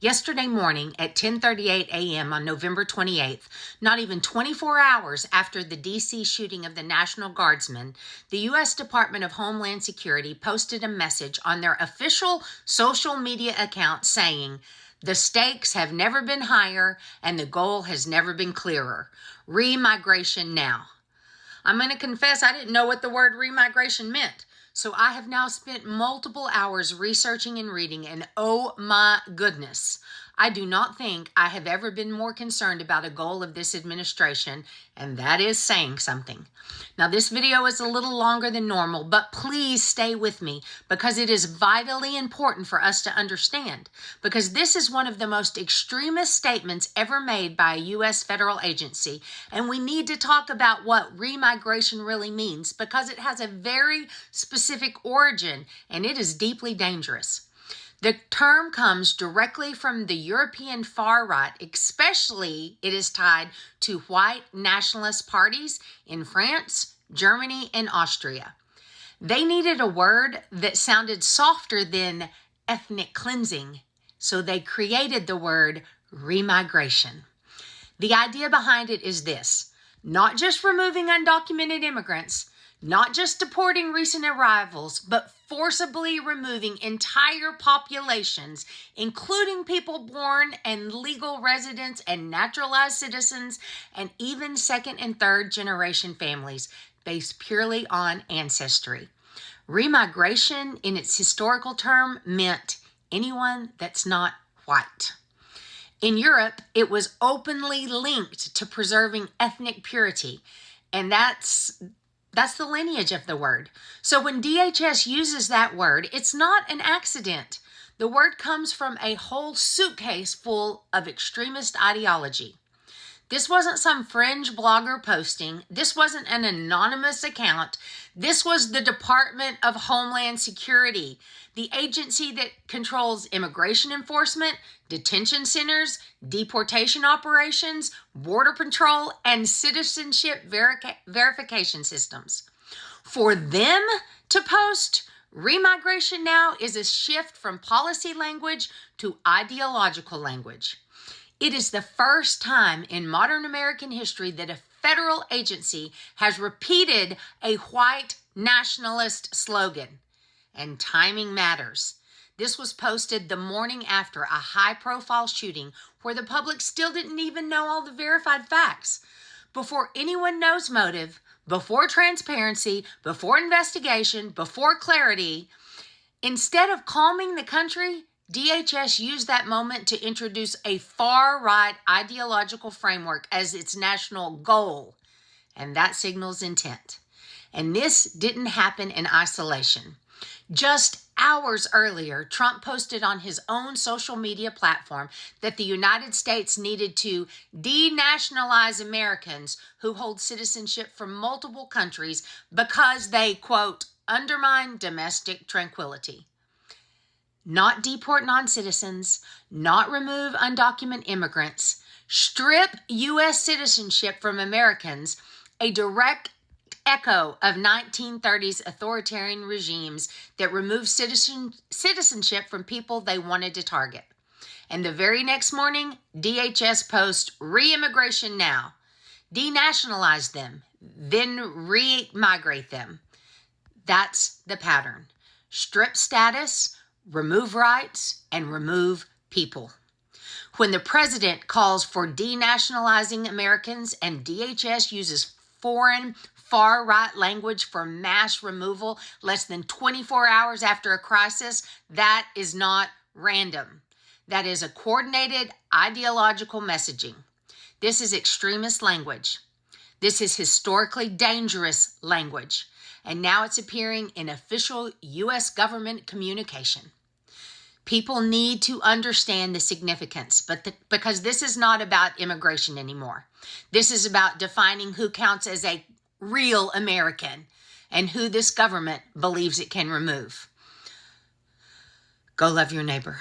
Yesterday morning at 10:38 a.m. on November 28th, not even 24 hours after the D.C. shooting of the National Guardsmen, the U.S. Department of Homeland Security posted a message on their official social media account saying, "The stakes have never been higher and the goal has never been clearer. Remigration now." I'm going to confess I didn't know what the word remigration meant. So I have now spent multiple hours researching and reading, and oh my goodness, I do not think I have ever been more concerned about a goal of this administration, and that is saying something. Now, this video is a little longer than normal, but please stay with me because it is vitally important for us to understand, because this is one of the most extremist statements ever made by a U.S. federal agency, and we need to talk about what remigration really means because it has a very specific origin and it is deeply dangerous. The term comes directly from the European far right, especially it is tied to white nationalist parties in France, Germany, and Austria. They needed a word that sounded softer than ethnic cleansing, so they created the word remigration. The idea behind it is this: not just removing undocumented immigrants, not just deporting recent arrivals, but forcibly removing entire populations, including people born and legal residents and naturalized citizens, and even second and third generation families based purely on ancestry. Remigration, in its historical term, meant anyone that's not white. In Europe, it was openly linked to preserving ethnic purity, and that's the lineage of the word. So when DHS uses that word, it's not an accident. The word comes from a whole suitcase full of extremist ideology. This wasn't some fringe blogger posting. This wasn't an anonymous account. This was the Department of Homeland Security, the agency that controls immigration enforcement, detention centers, deportation operations, border patrol, and citizenship verification systems. For them to post remigration now is a shift from policy language to ideological language. It is the first time in modern American history that a federal agency has repeated a white nationalist slogan. And timing matters. This was posted the morning after a high-profile shooting where the public still didn't even know all the verified facts. Before anyone knows motive, before transparency, before investigation, before clarity, instead of calming the country, DHS used that moment to introduce a far-right ideological framework as its national goal, and that signals intent. And this didn't happen in isolation. Just hours earlier, Trump posted on his own social media platform that the United States needed to denationalize Americans who hold citizenship from multiple countries because they, quote, undermine domestic tranquility. Not deport non-citizens, not remove undocumented immigrants, strip U.S. citizenship from Americans, a direct echo of 1930s authoritarian regimes that removed citizenship from people they wanted to target. And the very next morning, DHS posts re-immigration now, denationalize them, then re-migrate them. That's the pattern. Strip status, remove rights, and remove people. When the president calls for denationalizing Americans and DHS uses foreign far-right language for mass removal less than 24 hours after a crisis, that is not random. That is a coordinated ideological messaging. This is extremist language. This is historically dangerous language. And now it's appearing in official U.S. government communication. People need to understand the significance, because this is not about immigration anymore. This is about defining who counts as a real American and who this government believes it can remove. Go love your neighbor.